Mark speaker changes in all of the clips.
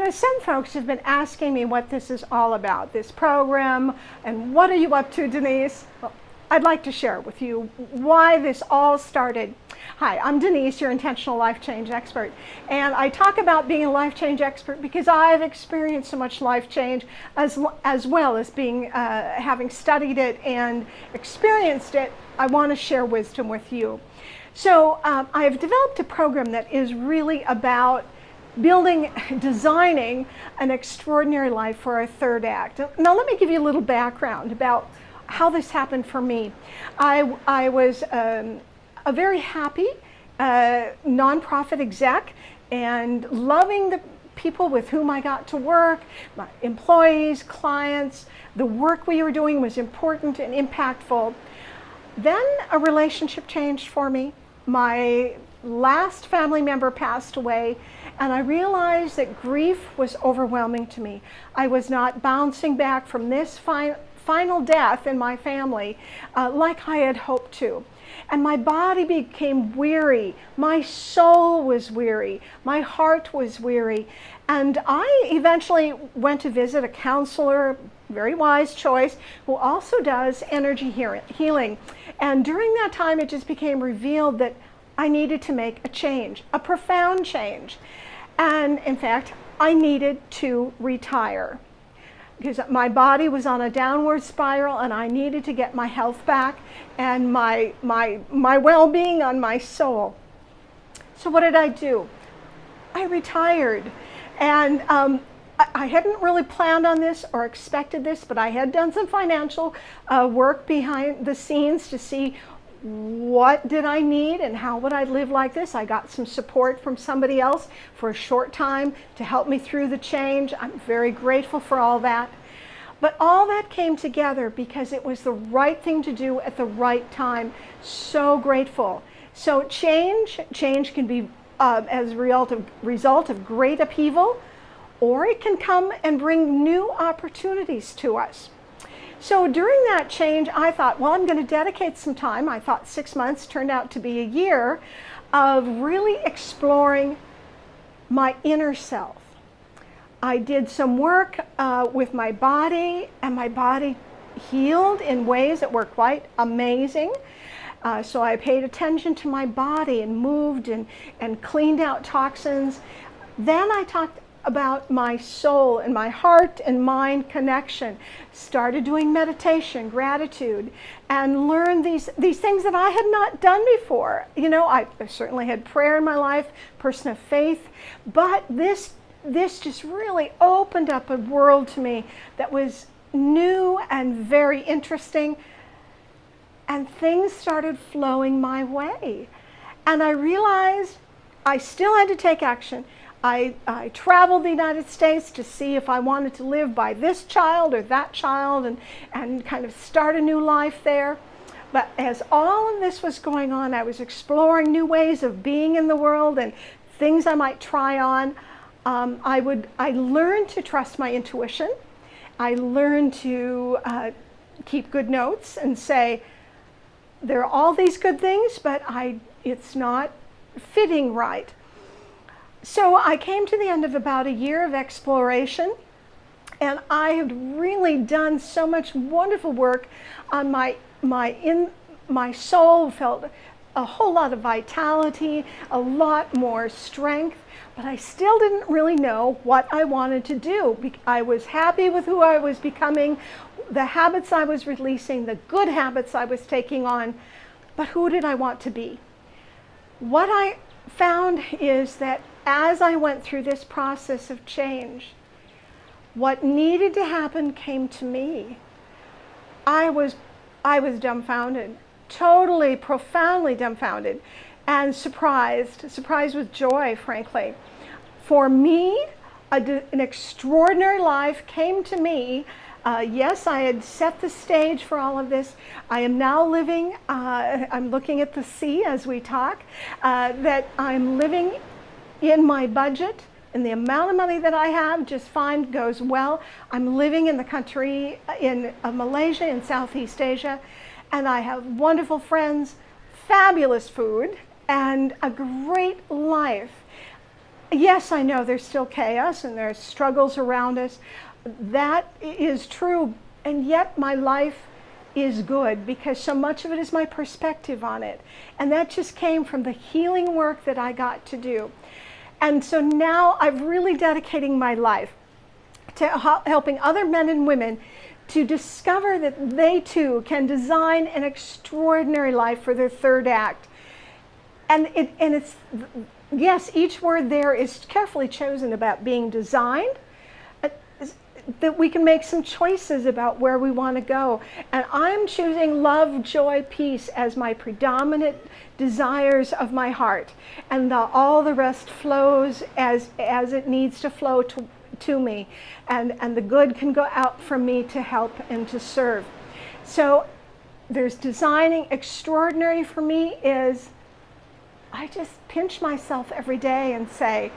Speaker 1: Some folks have been asking me what this is all about, this program, and what are you up to, Denise? Well, I'd like to share with you why this all started. Hi, I'm Denise, your intentional life change expert, and I talk about being a life change expert because I've experienced so much life change, as well as having studied it and experienced it. I want to share wisdom with you. So I've developed a program that is really about designing an extraordinary life for our third act. Now let me give you a little background about how this happened for me. I was a very happy nonprofit exec and loving the people with whom I got to work, my employees, clients. The work we were doing was important and impactful. Then a relationship changed for me. My last family member passed away, and I realized that grief was overwhelming to me. I was not bouncing back from this final death in my family like I had hoped to. And my body became weary, my soul was weary, my heart was weary. And I eventually went to visit a counselor, very wise choice, who also does energy healing. And during that time, it just became revealed that I needed to make a change, a profound change. And in fact, I needed to retire because my body was on a downward spiral and I needed to get my health back and my well-being on my soul. So what did I do? I retired. And I hadn't really planned on this or expected this, but I had done some financial work behind the scenes to see what did I need and how would I live like this. I got some support from somebody else for a short time to help me through the change. I'm very grateful for all that. But all that came together because it was the right thing to do at the right time. So grateful. So change can be as a result of great upheaval, or it can come and bring new opportunities to us. So during that change, I thought, well, I'm going to dedicate some time. I thought 6 months turned out to be a year of really exploring my inner self. I did some work with my body, and my body healed in ways that were quite amazing. So I paid attention to my body and moved and cleaned out toxins. Then I talked about my soul and my heart and mind connection, started doing meditation, gratitude, and learned these things that I had not done before. I certainly had prayer in my life, person of faith, but this just really opened up a world to me that was new and very interesting, and things started flowing my way. And I realized I still had to take action. I traveled the United States to see if I wanted to live by this child or that child and kind of start a new life there. But as all of this was going on, I was exploring new ways of being in the world and things I might try on. I learned to trust my intuition. I learned to keep good notes and say, there are all these good things, but it's not fitting right. So I came to the end of about a year of exploration, and I had really done so much wonderful work on my soul. Felt a whole lot of vitality, a lot more strength, but I still didn't really know what I wanted to do. I was happy with who I was becoming, the habits I was releasing, the good habits I was taking on, but who did I want to be? What I found is that as I went through this process of change, what needed to happen came to me. I was dumbfounded, totally, profoundly dumbfounded, and surprised with joy, frankly. For me, an extraordinary life came to me. Yes, I had set the stage for all of this. I am now living, I'm looking at the sea as we talk, that I'm living in my budget, and the amount of money that I have just fine, goes well. I'm living in the country, in Malaysia, in Southeast Asia, and I have wonderful friends, fabulous food, and a great life. Yes, I know there's still chaos and there's struggles around us. That is true, and yet my life is good because so much of it is my perspective on it. And that just came from the healing work that I got to do. And so now I'm really dedicating my life to helping other men and women to discover that they too can design an extraordinary life for their third act. And it's, yes, each word there is carefully chosen about being designed, that we can make some choices about where we want to go. And I'm choosing love, joy, peace as my predominant desires of my heart. And all the rest flows as it needs to flow to me. And the good can go out from me to help and to serve. So there's designing. Extraordinary for me is I just pinch myself every day and say,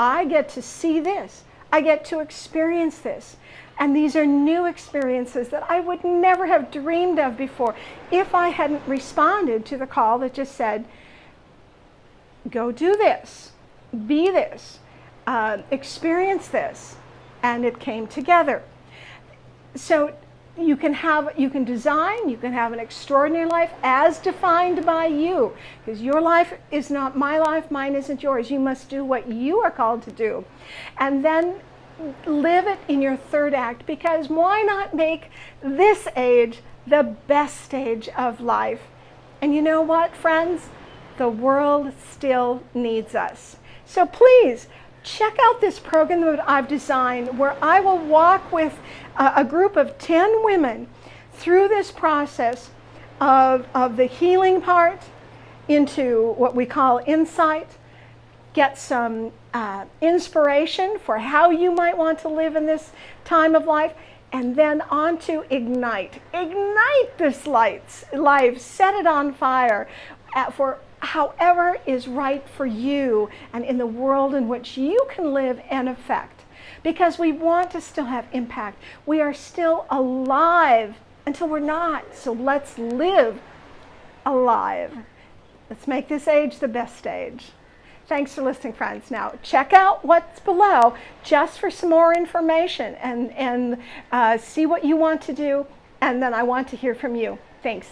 Speaker 1: I get to see this. I get to experience this. And these are new experiences that I would never have dreamed of before if I hadn't responded to the call that just said, go do this, be this, experience this. And it came together. So you can design, you can have an extraordinary life as defined by you, because your life is not my life, mine isn't yours. You must do what you are called to do. And then live it in your third act, because why not make this age the best stage of life? And you know what, friends? The world still needs us. So please, check out this program that I've designed where I will walk with a group of 10 women through this process of the healing part into what we call insight, get some inspiration for how you might want to live in this time of life, and then on to ignite. Ignite this life, set it on fire for however is right for you and in the world in which you can live and affect. Because we want to still have impact. We are still alive until we're not. So let's live alive. Let's make this age the best age. Thanks for listening, friends. Now, check out what's below just for some more information and see what you want to do. And then I want to hear from you. Thanks.